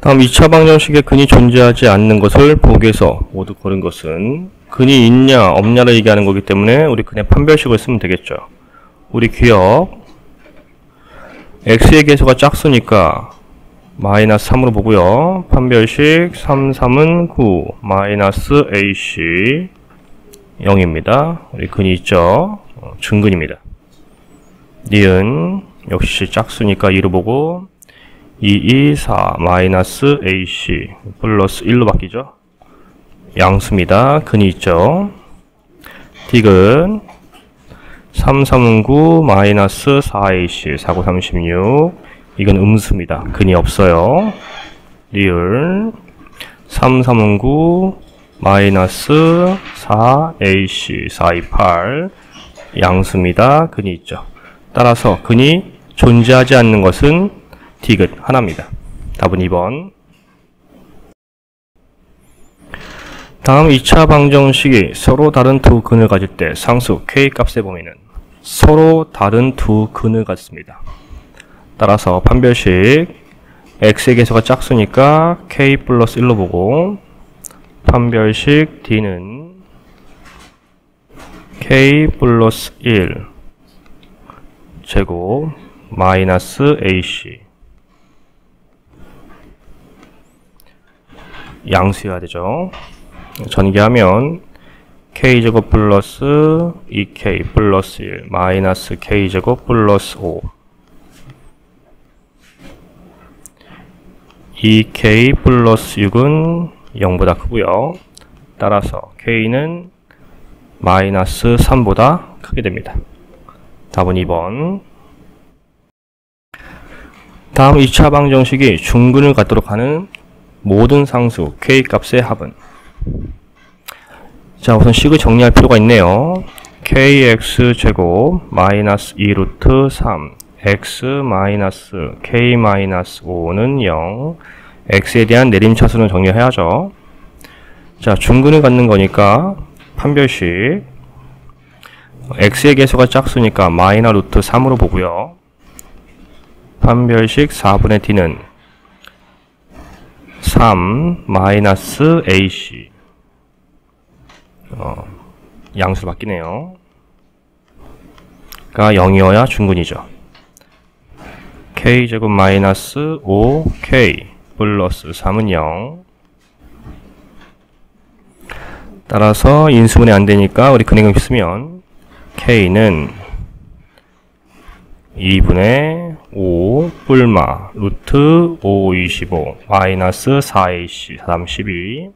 다음 2차 방정식에 근이 존재하지 않는 것을 보기에서 모두 고른 것은 근이 있냐 없냐를 얘기하는 거기 때문에 우리 근의 판별식을 쓰면 되겠죠. 우리 기억 x의 개수가 짝수니까 마이너스 3으로 보고요. 판별식 3, 3은 9 마이너스 ac 0입니다. 우리 근이 있죠. 증근입니다. 니은 역시 짝수니까 2로 보고 2, 2, 4 마이너스 ac 플러스 1로 바뀌죠. 양수입니다. 근이 있죠. 디귿 3, 3은 9 마이너스 4ac 4, 9, 36 이건 음수입니다. 근이 없어요. 리을 3, 3은 9 마이너스 4ac 4, 2, 8 양수입니다. 근이 있죠. 따라서 근이 존재하지 않는 것은 디귿 하나입니다. 답은 2번. 다음 2차 방정식이 서로 다른 두 근을 가질 때 상수 k 값의 범위는 서로 다른 두 근을 갖습니다. 따라서 판별식 x의 개수가 짝수니까 k 플러스 1로 보고 판별식 d는 k 플러스 1 제곱 마이너스 ac 양수여야 되죠. 전개하면 k제곱 플러스 2k 플러스 1 마이너스 k제곱 플러스 5 2k 플러스 6은 0보다 크고요. 따라서 k는 마이너스 3보다 크게 됩니다. 답은 2번. 다음 2차 방정식이 중근을 갖도록 하는 모든 상수 k 값의 합은 자 우선 식을 정리할 필요가 있네요. kx제곱 마이너스 2루트 3 x 마이너스 k 마이너스 5는 0 x에 대한 내림차수는 정리해야죠. 자 중근을 갖는 거니까 판별식 x의 개수가 짝수니까 마이너 루트 3으로 보고요. 판별식 4분의 d는 3 마이너스 ac 양수로 바뀌네요. 가 0이어야 중근이죠. k제곱 마이너스 5k 플러스 3은 0 따라서 인수분해 안되니까 우리 근해경식 쓰면 k는 2분의 5 뿔마 루트 5, 25 마이너스 4ac 32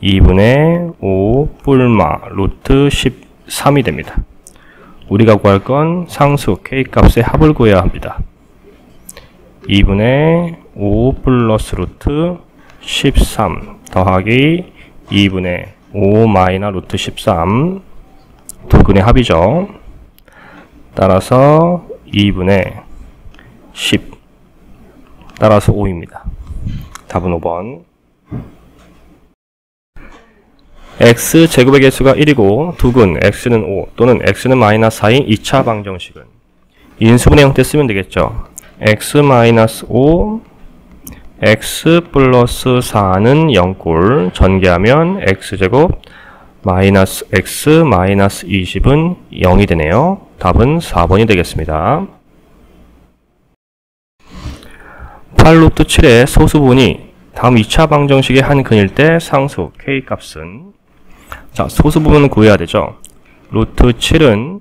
2분의 5 뿔마 루트 13이 됩니다. 우리가 구할 건 상수 k 값의 합을 구해야 합니다. 2분의 5 플러스 루트 13 더하기 2분의 5 마이너 루트 13 두 근의 합이죠. 따라서 2분의 10 따라서 5입니다. 답은 5번. x제곱의 개수가 1이고 두근 x는 5 또는 x는 마이너스 4인 2차 방정식은 인수분해 형태 쓰면 되겠죠. x 마이너스 5 x 플러스 4는 0꼴 전개하면 x제곱 마이너스 x 마이너스 20은 0이 되네요. 답은 4번이 되겠습니다. 8루트 7의 소수분이 다음 2차 방정식의 한 근일 때 상수 k 값은 자 소수부분을 구해야 되죠. 루트 7은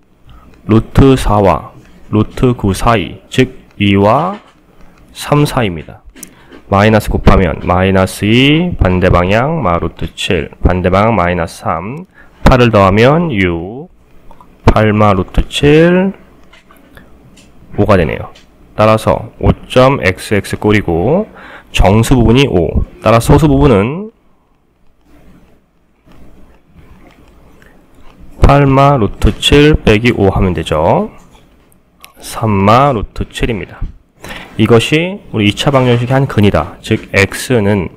루트 4와 루트 9 사이 즉 2와 3 사이입니다. 마이너스 곱하면 마이너스 2 반대방향 마 루트 7 반대방향 마이너스 3 8을 더하면 6 8마 루트 7 5가 되네요. 따라서 5.xx 꼴이고 정수 부분이 5 따라 소수 부분은 8마 루트 7 빼기 5 하면 되죠. 3마 루트 7입니다. 이것이 우리 2차 방정식의 한 근이다. 즉 x는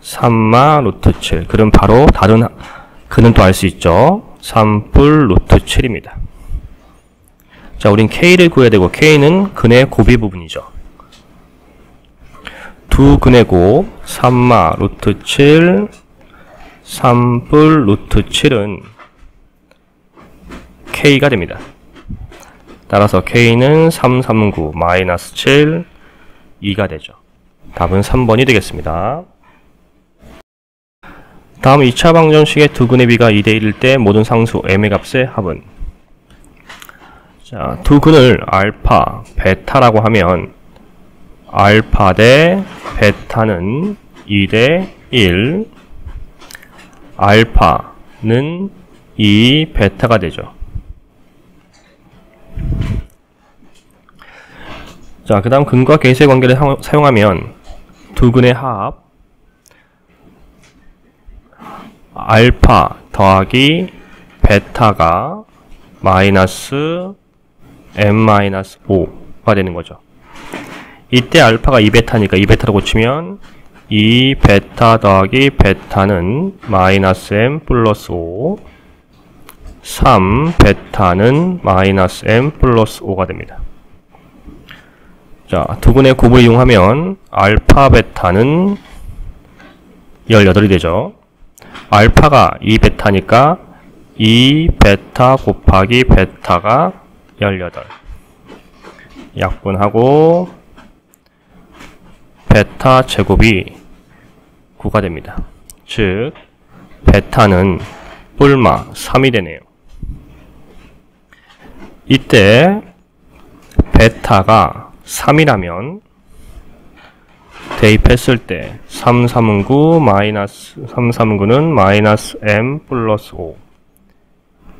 3마 루트 7 그럼 바로 다른 근은 또 알 수 있죠. 3뿔 루트 7입니다. 자, 우린 k를 구해야 되고 k는 근의 고비 부분이죠. 두 근의 곱 3마 루트 7 3뿔 루트 7은 K가 됩니다. 따라서 K는 3, 3, 9 마이너스 7 2가 되죠. 답은 3번이 되겠습니다. 다음 2차 방정식의 두 근의 비가 2대1일 때 모든 상수 m의 값의 합은, 자, 두 근을 알파, 베타라고 하면 알파 대 베타는 2대1, 알파는 2, 베타가 되죠. 자, 그 다음 근과 계수의 관계를 사용하면 두 근의 합 알파 더하기 베타가 마이너스 m-5가 되는 거죠. 이때 알파가 2베타니까 2베타로 고치면 2베타 더하기 베타는 마이너스 m 플러스 5, 3베타는 마이너스 m 플러스 5가 됩니다. 자, 두 근의 곱을 이용하면 알파 베타는 18이 되죠. 알파가 2베타니까 2베타 곱하기 베타가 18. 약분하고 베타 제곱이 9가 됩니다. 즉 베타는 뿔마 3이 되네요. 이때 베타가 3이라면 대입했을 때 3, 3은 9 마이너스 3, 3은 9는 마이너스 m 플러스 5,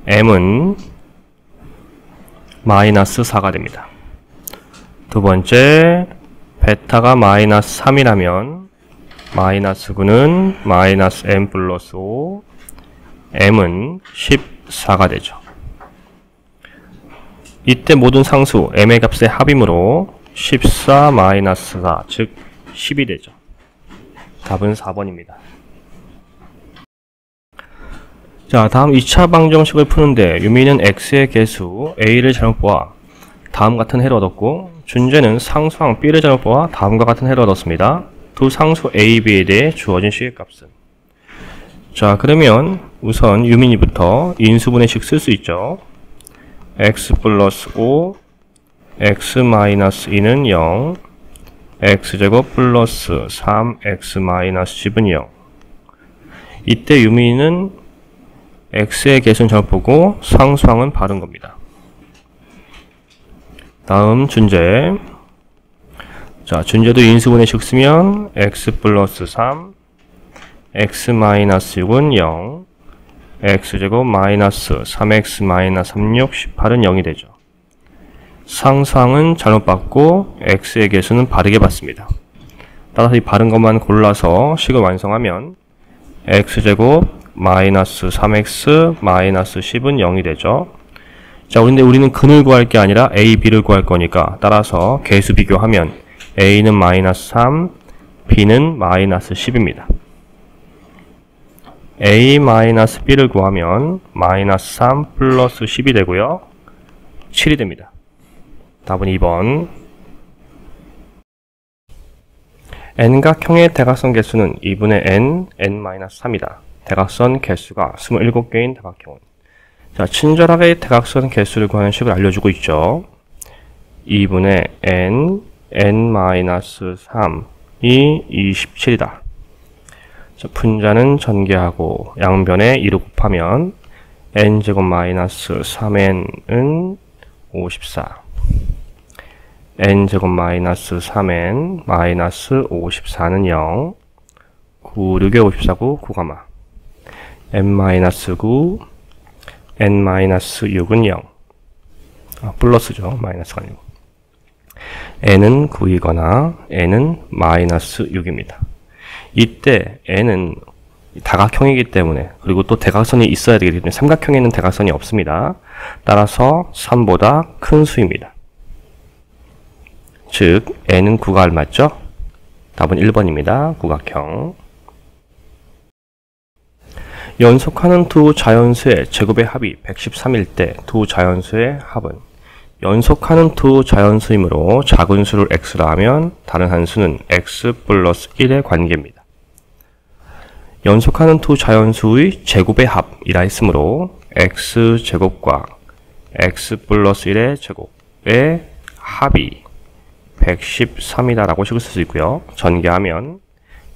m은 마이너스 4가 됩니다. 두 번째, 베타가 마이너스 3이라면 마이너스 9는 마이너스 m 플러스 5, m은 14가 되죠. 이때 모든 상수 m의 값의 합이므로 14 마이너스 4, 즉 10이 되죠. 답은 4번입니다. 자, 다음 2차 방정식을 푸는데 유미는 x의 개수 a를 잘못 보아 다음 같은 해를 얻었고, 준재는 상수항 b를 잘못 보아 다음과 같은 해를 얻었습니다. 두 상수 a, b에 대해 주어진 식의 값은, 자, 그러면 우선 유민이부터 인수분해식 쓸 수 있죠. x 플러스 5, x 마이너스 2는 0, x제곱 플러스 3x 마이너스 10은 0. 이때 유민은 x의 개수는 잘못 보고 상수항은 바른 겁니다. 다음 준재. 자, 준재도 인수분해식 쓰면 x 플러스 3, x 마이너스 6은 0, x제곱 마이너스 3x 마이너스 36, 18은 0이 되죠. 상수항은 잘못 받고 x의 개수는 바르게 받습니다. 따라서 이 바른 것만 골라서 식을 완성하면 x제곱 마이너스 3x 마이너스 10은 0이 되죠. 자, 근데 우리는 근을 구할 게 아니라 a, b를 구할 거니까 따라서 개수 비교하면 a는 마이너스 3, b는 마이너스 10입니다. a 마이너스 b를 구하면 마이너스 3 플러스 10이 되고요. 7이 됩니다. 답은 2번. n각형의 대각선 개수는 2분의 n-3이다. 대각선 개수가 27개인 대각형은, 자, 친절하게 대각선 개수를 구하는 식을 알려주고 있죠. 2분의 n-3이 27이다. 자, 분자는 전개하고 양변에 2로 곱하면 n제곱 마이너스 3n은 54, n제곱 마이너스 3n 마이너스 54는 0, 9, 6에 54고 9가마 n 마이너스 9, n 마이너스 6은 0. 플러스죠. 마이너스가 아니고. n은 9이거나 n은 마이너스 6입니다. 이때 n은 다각형이기 때문에, 그리고 또 대각선이 있어야 되기 때문에 삼각형에는 대각선이 없습니다. 따라서 3보다 큰 수입니다. 즉 n은 9가 알맞죠? 답은 1번입니다. 구각형. 연속하는 두 자연수의 제곱의 합이 113일 때 두 자연수의 합은, 연속하는 두 자연수이므로 작은 수를 x라 하면 다른 한 수는 x 플러스 1의 관계입니다. 연속하는 두 자연수의 제곱의 합이라 했으므로 x제곱과 x 플러스 1의 제곱의 합이 113이다 라고 식을 쓸 수 있고요. 전개하면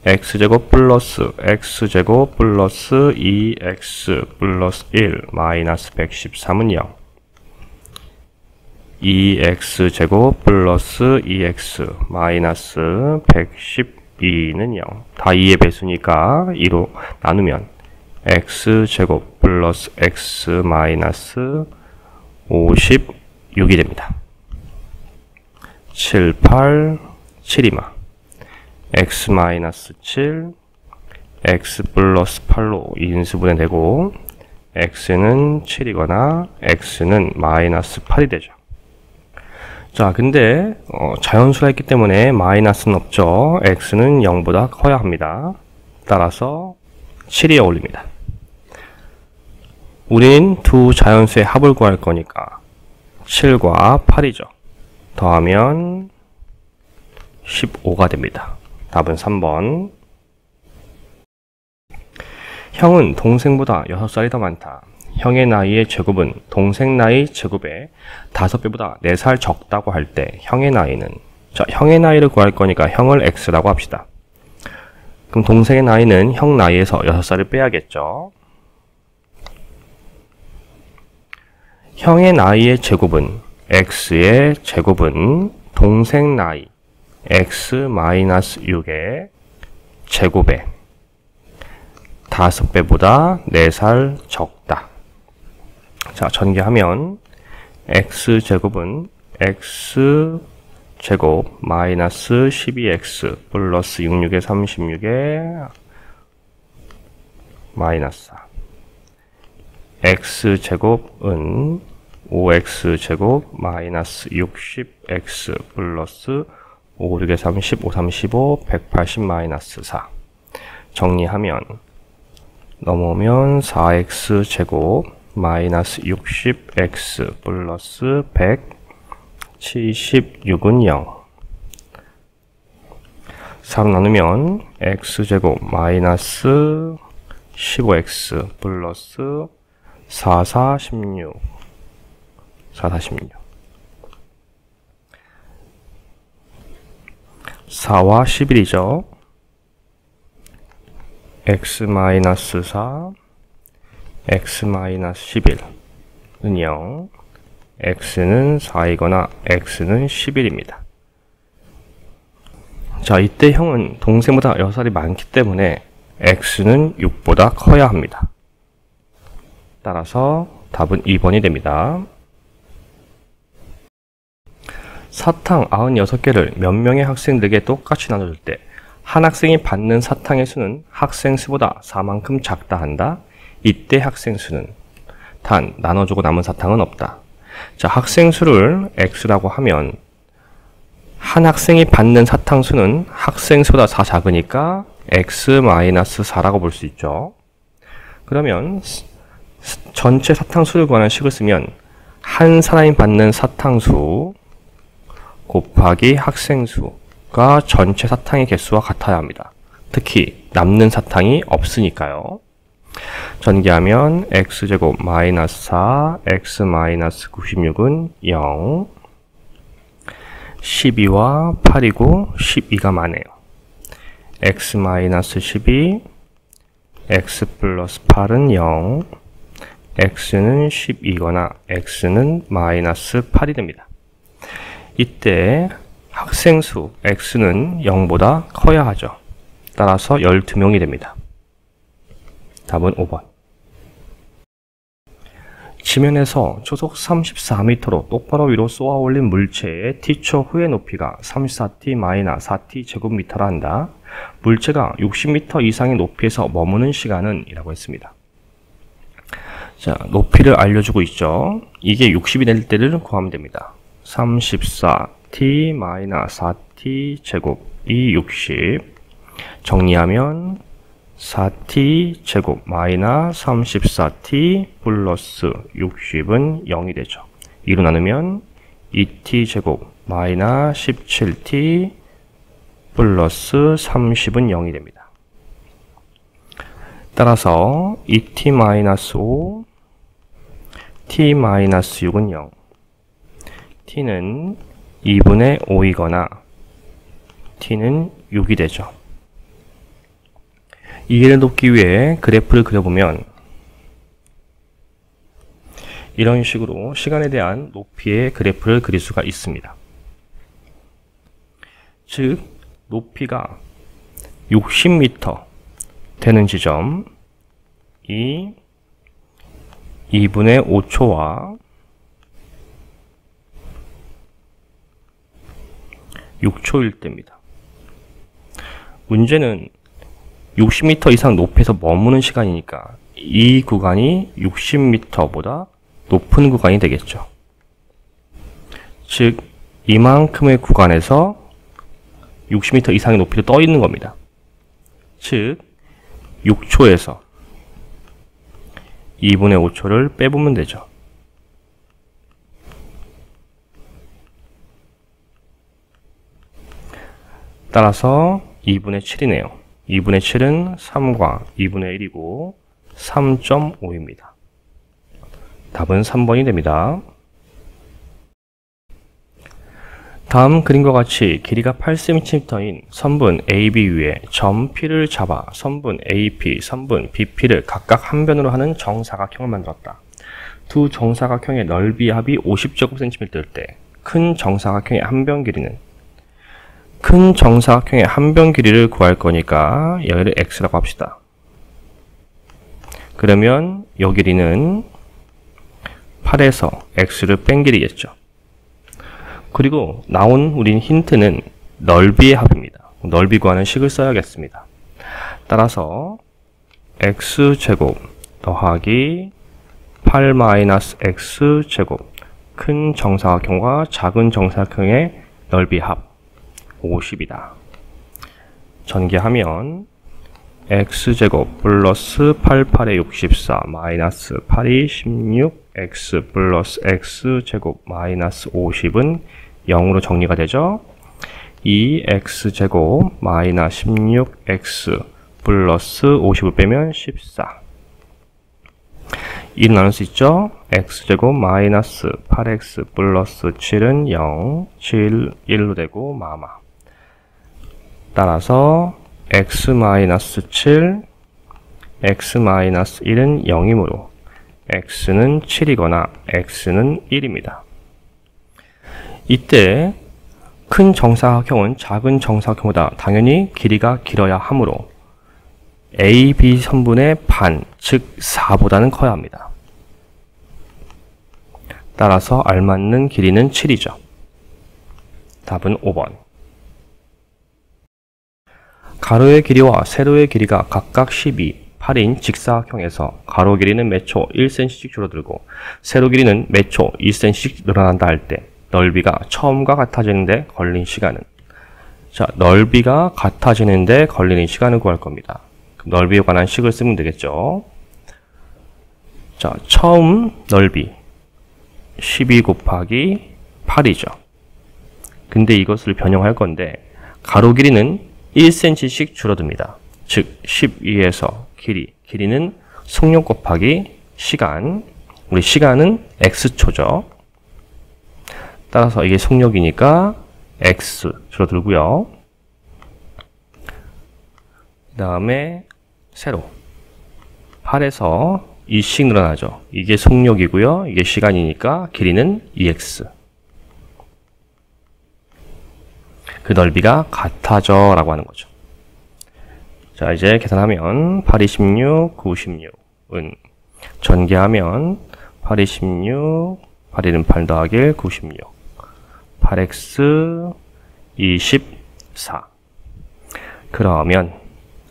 x제곱 플러스 2x 플러스 1 마이너스 113은 0. 2x제곱 플러스 2x 마이너스 112는 0. 다 2의 배수니까 2로 나누면 x제곱 플러스 x 마이너스 56이 됩니다. 7, 8, 7이마 x 마이너스 7 x 플러스 8로 2인수분해 되고 x는 7이거나 x는 마이너스 8이 되죠. 자, 근데 자연수가 있기 때문에 마이너스는 없죠. x는 0보다 커야 합니다. 따라서 7이 어울립니다. 우린 두 자연수의 합을 구할 거니까 7과 8이죠. 더하면 15가 됩니다. 답은 3번. 형은 동생보다 6살이 더 많다. 형의 나이의 제곱은 동생 나이 제곱에 5배보다 4살 적다고 할 때 형의 나이는, 자, 형의 나이를 구할 거니까 형을 x라고 합시다. 그럼 동생의 나이는 형 나이에서 6살을 빼야겠죠. 형의 나이의 제곱은 x의 제곱은 동생 나이 x-6의 제곱에 5배보다 4살 적다. 자, 전개하면 x제곱은 x제곱 마이너스 12x 플러스 66의 36의 마이너스 4. x제곱은 5x제곱 마이너스 60x 플러스 5, 6의 30, 5, 35, 180 마이너스 4. 정리하면 넘어오면 4x제곱 마이너스 60x 플러스 176은 0. 4로 나누면 x제곱 마이너스 15x 플러스 4, 4, 16. 4, 4, 16. 4와 11이죠. x-4, x-11은 0, x는 4이거나 x는 11입니다. 자, 이때 형은 동생보다 6살이 많기 때문에 x는 6보다 커야 합니다. 따라서 답은 2번이 됩니다. 사탕 96개를 몇 명의 학생들에게 똑같이 나눠줄 때 한 학생이 받는 사탕의 수는 학생 수보다 4만큼 작다 한다. 이때 학생 수는 단 나눠주고 남은 사탕은 없다. 자, 학생 수를 x라고 하면 한 학생이 받는 사탕 수는 학생 수보다 4 작으니까 x-4라고 볼 수 있죠. 그러면 전체 사탕 수를 구하는 식을 쓰면 한 사람이 받는 사탕 수 곱하기 학생 수가 전체 사탕의 개수와 같아야 합니다. 특히 남는 사탕이 없으니까요. 전개하면 x제곱 마이너스 4, x 마이너스 96은 0, 12와 8이고 12가 많네요. x 마이너스 12, x 플러스 8은 0, x는 12거나 x는 마이너스 8이 됩니다. 이때 학생수 x는 0보다 커야 하죠. 따라서 12명이 됩니다. 답은 5번. 지면에서 초속 34m로 똑바로 위로 쏘아 올린 물체의 t초 후의 높이가 34t-4t 제곱미터라 한다. 물체가 60m 이상의 높이에서 머무는 시간은 이라고 했습니다. 자, 높이를 알려주고 있죠. 이게 60이 될 때를 구하면 됩니다. 34t-4t 제곱이 60. 정리하면 4t 제곱 마이너스 34t 플러스 60은 0이 되죠. 2로 나누면 2t제곱 마이너스 17t 플러스 30은 0이 됩니다. 따라서 2t 마이너스 5, t 마이너스 6은 0. t는 2분의 5이거나 t는 6이 되죠. 이해를 돕기 위해 그래프를 그려보면 이런 식으로 시간에 대한 높이의 그래프를 그릴 수가 있습니다. 즉, 높이가 60m 되는 지점, 이 2분의 5초와 6초일 때입니다. 문제는 60m 이상 높이에서 머무는 시간이니까 이 구간이 60m보다 높은 구간이 되겠죠. 즉, 이만큼의 구간에서 60m 이상의 높이로 떠 있는 겁니다. 즉, 6초에서 2분의 5초를 빼보면 되죠. 따라서 2분의 7이네요. 2분의 7은 3과 2분의 1이고 3.5입니다. 답은 3번이 됩니다. 다음 그림과 같이 길이가 8cm인 선분 AB 위에 점 P를 잡아 선분 AP, 선분 BP를 각각 한 변으로 하는 정사각형을 만들었다. 두 정사각형의 넓이 합이 50제곱cm일 때 큰 정사각형의 한 변 길이는 큰 정사각형의 한 변 길이를 구할 거니까 여기를 x라고 합시다. 그러면 이 길이는 8에서 x를 뺀 길이겠죠. 그리고 나온 우린 힌트는 넓이의 합입니다. 넓이 구하는 식을 써야겠습니다. 따라서 x제곱 더하기 8-x제곱 큰 정사각형과 작은 정사각형의 넓이 합 50이다. 전개하면 x제곱 플러스 88의 64 마이너스 8이 16 x 플러스 x제곱 마이너스 50은 0으로 정리가 되죠. 2x제곱 마이너스 16x 플러스 50을 빼면 14. 1을 나눌 수 있죠. x제곱 마이너스 8x 플러스 7은 0, 7, 1로 되고 마마. 따라서 x 마이너스 7, x 마이너스 1은 0이므로 x는 7이거나 x는 1입니다. 이때 큰 정사각형은 작은 정사각형보다 당연히 길이가 길어야 하므로 AB 선분의 반, 즉 4보다는 커야 합니다. 따라서 알맞는 길이는 7이죠. 답은 5번. 가로의 길이와 세로의 길이가 각각 12, 8인 직사각형에서 가로 길이는 매초 1cm씩 줄어들고 세로 길이는 매초 2cm씩 늘어난다 할 때 넓이가 처음과 같아지는데 걸린 시간은? 자, 넓이가 같아지는데 걸리는 시간을 구할 겁니다. 넓이에 관한 식을 쓰면 되겠죠. 자, 처음 넓이 12 곱하기 8이죠. 근데 이것을 변형할 건데 가로 길이는 1cm씩 줄어듭니다. 즉 12에서 길이는 속력 곱하기 시간, 우리 시간은 x초죠. 따라서 이게 속력이니까 x 줄어들고요. 그 다음에 세로 8에서 2씩 늘어나죠. 이게 속력이고요. 이게 시간이니까 길이는 2x. 그 넓이가 같아져 라고 하는 거죠. 자, 이제 계산하면 8, 26, 96은 전개하면 8, 26, 8, 1은 8 더하기 1, 96 8x 24. 그러면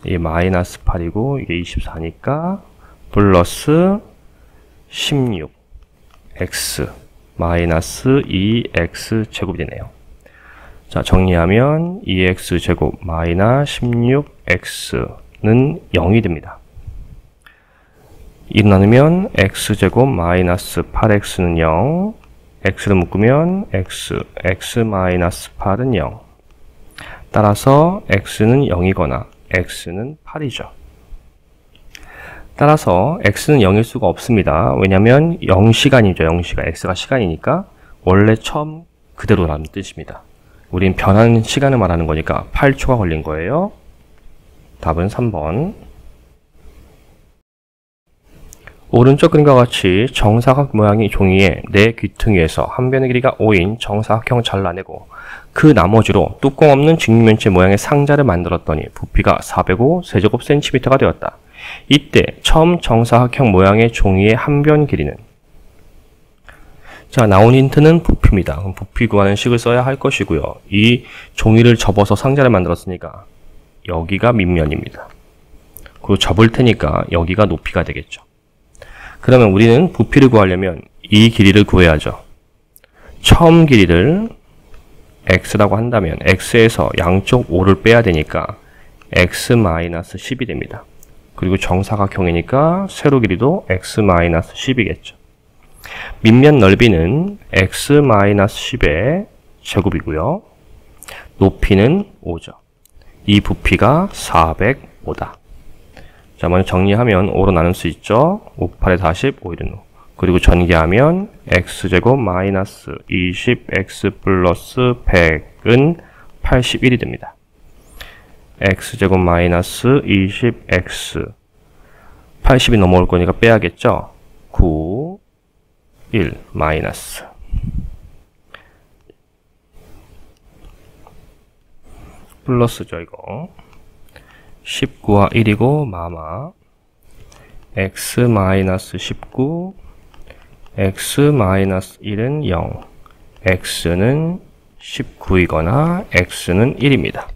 이 마이너스 8이고 이게 24니까 플러스 16 x 마이너스 2x 제곱이 되네요. 자, 정리하면 2x 제곱 마이너스 16x는 0이 됩니다. 1 나누면 x 제곱 마이너스 8x는 0, x를 묶으면 x-8은 0. 따라서 x는 0이거나 x는 8이죠. 따라서 x는 0일 수가 없습니다. 왜냐하면 0시간이죠. 0시간. x가 시간이니까 원래 처음 그대로라는 뜻입니다. 우린 변하는 시간을 말하는 거니까 8초가 걸린 거예요. 답은 3번. 오른쪽 그림과 같이 정사각 모양의 종이에 네 귀퉁이에서 한 변의 길이가 5인 정사각형을 잘라내고 그 나머지로 뚜껑 없는 직육면체 모양의 상자를 만들었더니 부피가 405 세제곱센티미터가 되었다. 이때 처음 정사각형 모양의 종이의 한 변 길이는, 자, 나온 힌트는 부피입니다. 그럼 부피 구하는 식을 써야 할 것이고요. 이 종이를 접어서 상자를 만들었으니까 여기가 밑면입니다. 그리고 접을 테니까 여기가 높이가 되겠죠. 그러면 우리는 부피를 구하려면 이 길이를 구해야죠. 처음 길이를 x라고 한다면 x에서 양쪽 5를 빼야 되니까 x-10이 됩니다. 그리고 정사각형이니까 세로 길이도 x-10이겠죠. 밑면 넓이는 x-10의 제곱이고요. 높이는 5죠. 이 부피가 405다. 자, 먼저 정리하면 5로 나눌 수 있죠. 5, 8에 40, 5, 1은 5. 그리고 전개하면 x제곱 마이너스 20x 플러스 100은 81이 됩니다. x제곱 마이너스 20x 80이 넘어올 거니까 빼야겠죠. 9, 1 마이너스 플러스죠. 이거 19와 1이고 마마 x 마이너스 19 x 마이너스 1은 0 x는 19이거나 x는 1입니다.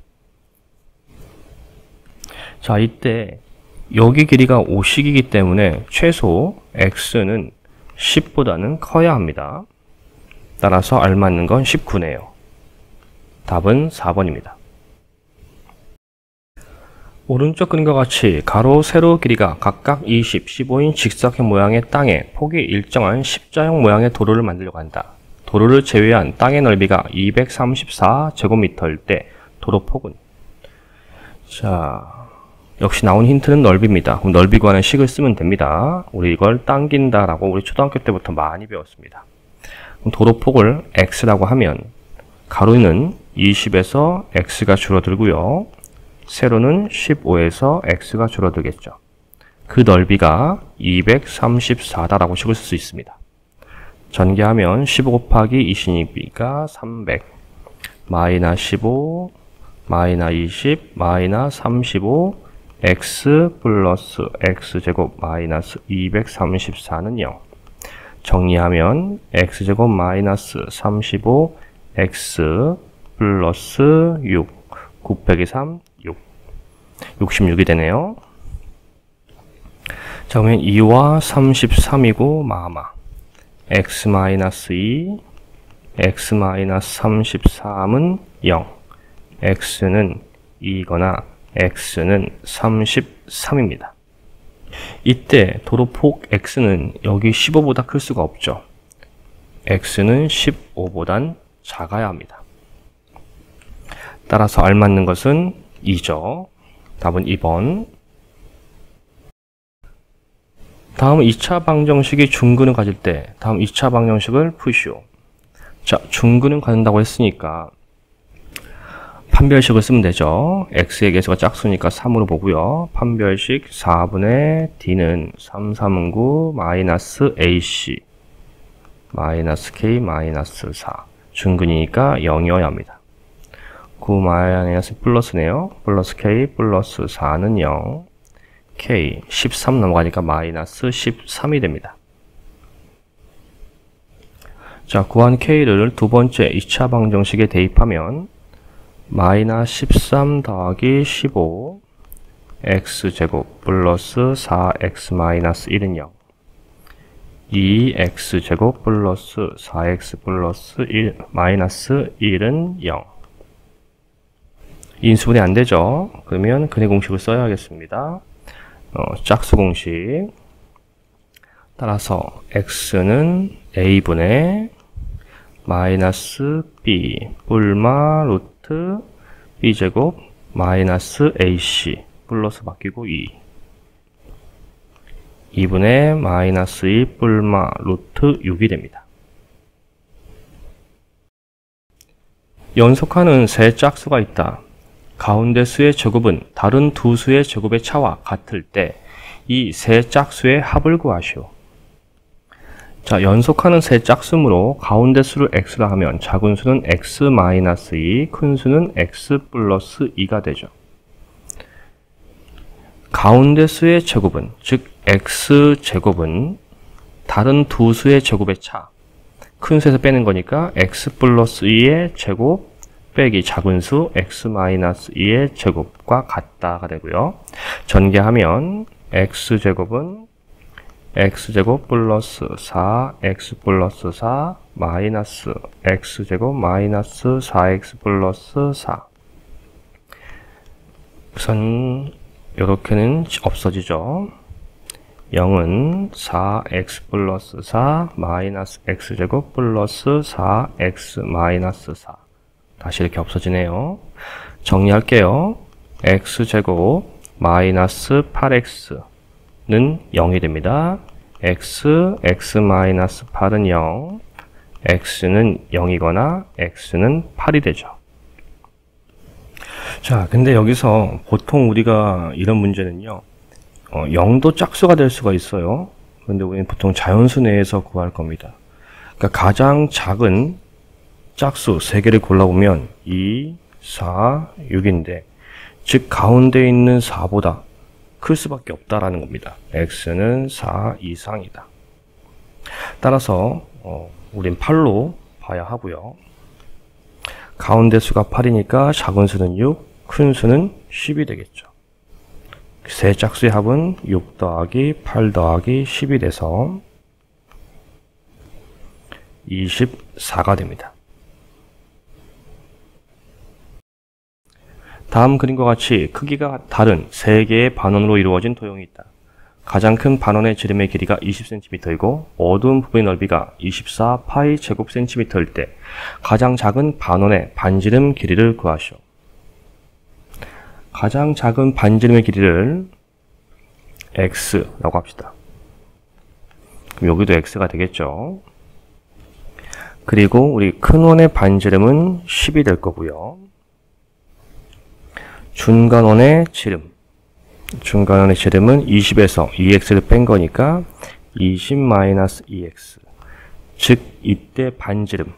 자, 이때 여기 길이가 5식이기 때문에 최소 x는 10보다는 커야 합니다. 따라서 알맞는 건 19네요. 답은 4번입니다. 오른쪽 그림과 같이 가로, 세로 길이가 각각 20, 15인 직사각 모양의 땅에 폭이 일정한 십자형 모양의 도로를 만들려고 한다. 도로를 제외한 땅의 넓이가 234제곱미터일 때 도로 폭은, 자, 역시 나온 힌트는 넓이입니다. 그럼 넓이 구하는 식을 쓰면 됩니다. 우리 이걸 당긴다라고 우리 초등학교 때부터 많이 배웠습니다. 그럼 도로 폭을 x라고 하면 가로는 20에서 x가 줄어들고요. 세로는 15에서 x가 줄어들겠죠. 그 넓이가 234다라고 식을 쓸 수 있습니다. 전개하면 15 곱하기 20이니까 300 마이너스 15 마이너스 20 마이너스 35 x 플러스 x제곱 마이너스 234는 0. 정리하면 x제곱 마이너스 35 x 플러스 6 9 빼기 3 6 66이 되네요. 자, 그러면 2와 33이고 마마 x 마이너스 2 x 마이너스 33은 0 x는 2이거나 x는 33입니다. 이때 도로폭 x는 여기 15보다 클 수가 없죠. x는 15보단 작아야 합니다. 따라서 알맞는 것은 2죠. 답은 2번. 다음 2차 방정식이 중근을 가질 때 다음 2차 방정식을 푸시오. 자, 중근을 갖는다고 했으니까 판별식을 쓰면 되죠. x의 개수가 짝수니까 3으로 보고요. 판별식 4분의 d는 3, 3은 9 마이너스 ac 마이너스 k 마이너스 4 중근이니까 0이어야 합니다. 9 마이너스 플러스네요. 플러스 k 플러스 4는 0 k 13 넘어가니까 마이너스 13이 됩니다. 자, 구한 k를 두 번째 2차 방정식에 대입하면 마이너스 13 더하기 15 x제곱 플러스 4x 마이너스 1은 0 2x제곱 플러스 4x 플러스 1 마이너스 1은 0 인수분해 안되죠. 그러면 근해 공식을 써야 하겠습니다. 짝수 공식 따라서 x는 a분의 마이너스 b 뿔마 루트 b제곱 마이너스 ac 플러스 바뀌고 2분의 마이너스 2 뿔마 루트 6이 됩니다. 연속하는 세 짝수가 있다. 가운데 수의 제곱은 다른 두 수의 제곱의 차와 같을 때 이 세 짝수의 합을 구하시오. 자, 연속하는 세 짝수므로 가운데 수를 x라 하면 작은 수는 x-2, 큰 수는 x 플러스 2가 되죠. 가운데 수의 제곱은, 즉 x제곱은 다른 두 수의 제곱의 차, 큰 수에서 빼는 거니까 x 플러스 2의 제곱 빼기 작은 수 x-2의 제곱과 같다가 되고요. 전개하면 x제곱은 x제곱 플러스 4, x 플러스 4, 마이너스 x제곱 마이너스 4x 플러스 4. 우선 요렇게는 없어지죠. 0은 4x 플러스 4 마이너스 x제곱 플러스 4x 마이너스 4. 다시 이렇게 없어지네요. 정리할게요. x제곱 마이너스 8x는 0이 됩니다. x 마이너스 8은 0, x는 0이거나 x는 8이 되죠. 자, 근데 여기서 보통 우리가 이런 문제는요, 0도 짝수가 될 수가 있어요. 근데 우리는 보통 자연수 내에서 구할 겁니다. 그러니까 가장 작은 짝수 3개를 골라보면 2, 4, 6인데, 즉 가운데 있는 4보다 클 수밖에 없다라는 겁니다. x는 4 이상이다. 따라서 우린 8로 봐야 하고요. 가운데 수가 8이니까 작은 수는 6, 큰 수는 10이 되겠죠. 세 짝수의 합은 6 더하기 8 더하기 10이 돼서 24가 됩니다. 다음 그림과 같이 크기가 다른 3개의 반원으로 이루어진 도형이 있다. 가장 큰 반원의 지름의 길이가 20cm이고 어두운 부분의 넓이가 24파이 제곱cm일 때 가장 작은 반원의 반지름 길이를 구하시오. 가장 작은 반지름의 길이를 x라고 합시다. 그럼 여기도 x가 되겠죠. 그리고 우리 큰 원의 반지름은 10이 될 거고요. 중간원의 지름은 20에서 2x를 뺀 거니까 20-2x. 즉 이때 반지름,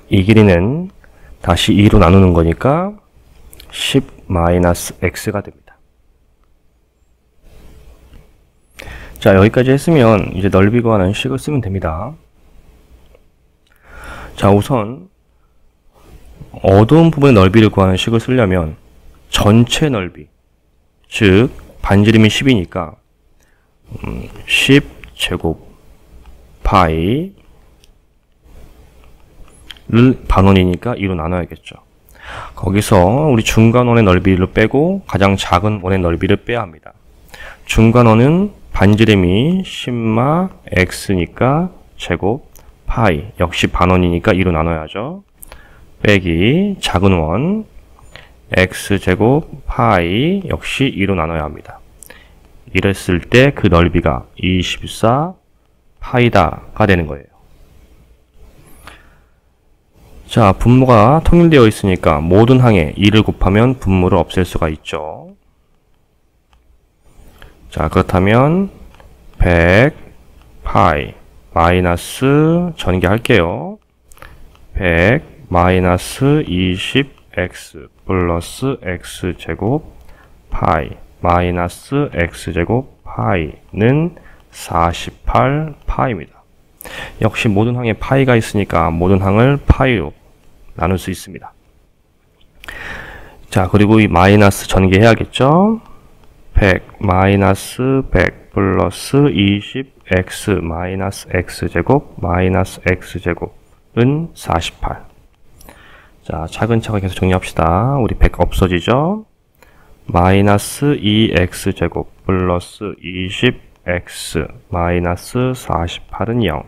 이 길이는 다시 2로 나누는 거니까 10-x가 됩니다. 자, 여기까지 했으면 이제 넓이 구하는 식을 쓰면 됩니다. 자, 우선 어두운 부분의 넓이를 구하는 식을 쓰려면 전체 넓이, 즉 반지름이 10이니까 10제곱 파이를 반원이니까 2로 나눠야겠죠. 거기서 우리 중간원의 넓이를 빼고 가장 작은 원의 넓이를 빼야 합니다. 중간원은 반지름이 10마 x니까 제곱 파이, 역시 반원이니까 2로 나눠야죠. 빼기 작은 원 x제곱 파이, 역시 2로 나눠야 합니다. 이랬을 때 그 넓이가 24 파이다가 되는 거예요. 자, 분모가 통일되어 있으니까 모든 항에 2를 곱하면 분모를 없앨 수가 있죠. 자, 그렇다면 100 파이 마이너스 전개할게요. 100 마이너스 20x 플러스 x제곱 파이 마이너스 x제곱 파이는 48 파이입니다. 역시 모든 항에 파이가 있으니까 모든 항을 파이로 나눌 수 있습니다. 자, 그리고 이 마이너스 전개해야겠죠. 100 마이너스 100 플러스 20x 마이너스 x제곱 마이너스 x제곱은 48. 자, 차근차근 계속 정리합시다. 우리 100 없어지죠? 마이너스 2x제곱 플러스 20x 마이너스 48은 0.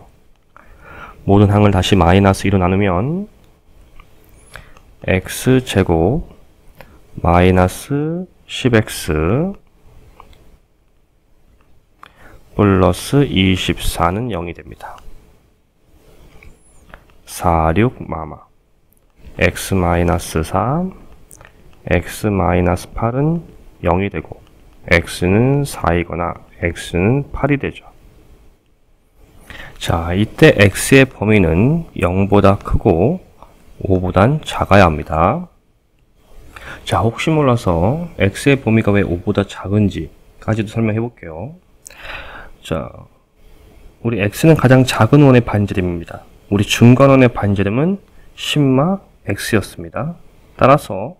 모든 항을 다시 마이너스 2로 나누면 x제곱 마이너스 10x 플러스 24는 0이 됩니다. 46 마마 x 마이너스 4 x 마이너스 8은 0이 되고 x는 4이거나 x는 8이 되죠. 자, 이때 x의 범위는 0보다 크고 5보단 작아야 합니다. 자, 혹시 몰라서 x의 범위가 왜 5보다 작은지까지도 설명해 볼게요. 자, 우리 x는 가장 작은 원의 반지름입니다. 우리 중간원의 반지름은 심마 x였습니다. 따라서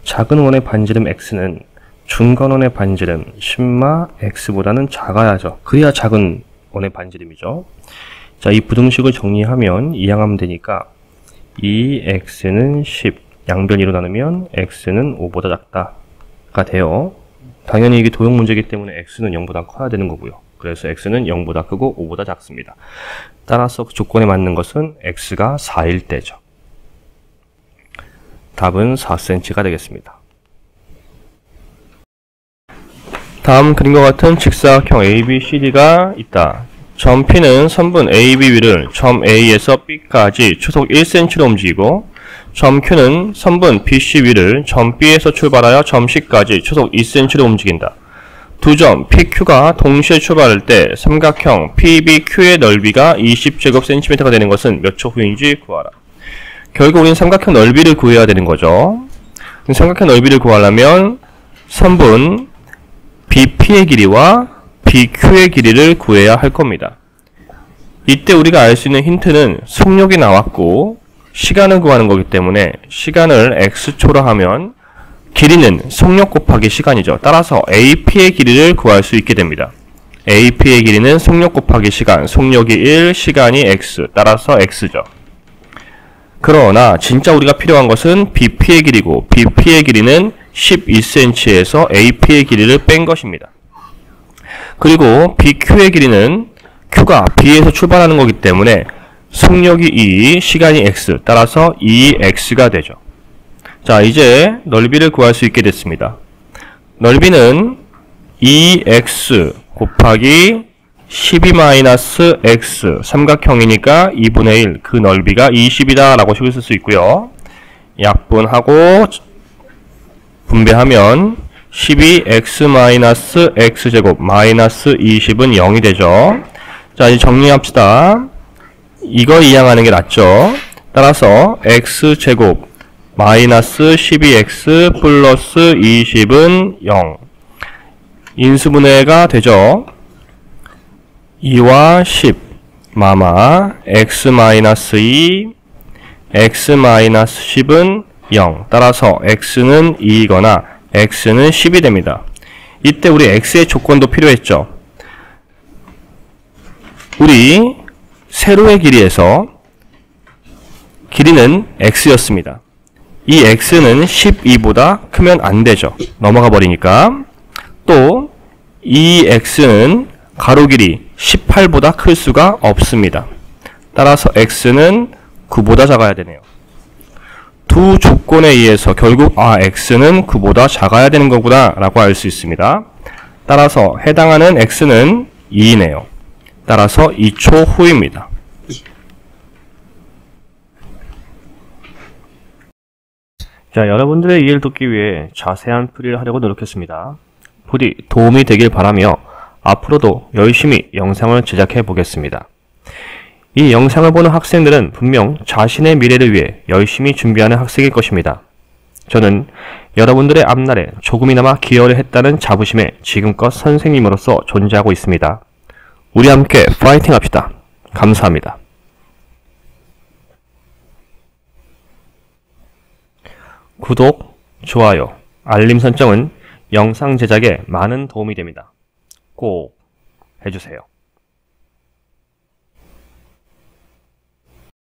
작은 원의 반지름 x는 중간원의 반지름 심마 x보다는 작아야죠. 그래야 작은 원의 반지름이죠. 자, 이 부등식을 정리하면 이항하면 되니까 2x는 10, 양변 2로 나누면 x는 5보다 작다가 돼요. 당연히 이게 도형 문제이기 때문에 x는 0보다 커야 되는 거고요. 그래서 x는 0보다 크고 5보다 작습니다. 따라서 그 조건에 맞는 것은 x가 4일 때죠. 답은 4cm가 되겠습니다. 다음 그림과 같은 직사각형 ABCD가 있다. 점 P는 선분 AB 위를 점 A에서 B까지 초속 1cm로 움직이고 점 Q는 선분 BC 위를 점 B에서 출발하여 점 C까지 초속 2cm로 움직인다. 두 점 PQ가 동시에 출발할 때 삼각형 PBQ의 넓이가 20제곱cm가 되는 것은 몇 초 후인지 구하라. 결국 우리는 삼각형 넓이를 구해야 되는 거죠. 삼각형 넓이를 구하려면 선분 BP의 길이와 BQ의 길이를 구해야 할 겁니다. 이때 우리가 알 수 있는 힌트는 속력이 나왔고 시간을 구하는 거기 때문에 시간을 x초로 하면 길이는 속력 곱하기 시간이죠. 따라서 AP의 길이를 구할 수 있게 됩니다. AP의 길이는 속력 곱하기 시간, 속력이 1, 시간이 x, 따라서 x죠. 그러나 진짜 우리가 필요한 것은 BP의 길이고 BP의 길이는 12cm에서 AP의 길이를 뺀 것입니다. 그리고 BQ의 길이는 Q가 B에서 출발하는 거기 때문에 속력이 2, 시간이 x, 따라서 2x가 되죠. 자, 이제 넓이를 구할 수 있게 됐습니다. 넓이는 2x 곱하기 12-x 삼각형이니까 2분의 1, 그 넓이가 20이다 라고 식을 쓸 수 있고요. 약분하고 분배하면 12x-x제곱 마이너스 20은 0이 되죠. 자, 이제 정리합시다. 이걸 이항하는 게 낫죠. 따라서 x제곱 마이너스 12x 플러스 20은 0. 인수분해가 되죠. 2와 10 마마 x-2 x-10은 0. 따라서 x는 2이거나 x는 10이 됩니다. 이때 우리 x의 조건도 필요했죠. 우리 세로의 길이에서 길이는 x였습니다. 이 x는 12보다 크면 안 되죠. 넘어가 버리니까. 또 이 x는 가로 길이 18보다 클 수가 없습니다. 따라서 x는 9보다 작아야 되네요. 두 조건에 의해서 결국 x는 9보다 작아야 되는 거구나 라고 알 수 있습니다. 따라서 해당하는 x는 2이네요. 따라서 2초 후입니다. 자, 여러분들의 이해를 돕기 위해 자세한 풀이를 하려고 노력했습니다. 부디 도움이 되길 바라며 앞으로도 열심히 영상을 제작해 보겠습니다. 이 영상을 보는 학생들은 분명 자신의 미래를 위해 열심히 준비하는 학생일 것입니다. 저는 여러분들의 앞날에 조금이나마 기여를 했다는 자부심에 지금껏 선생님으로서 존재하고 있습니다. 우리 함께 파이팅 합시다. 감사합니다. 구독, 좋아요, 알림 설정은 영상 제작에 많은 도움이 됩니다. 꼭 해주세요.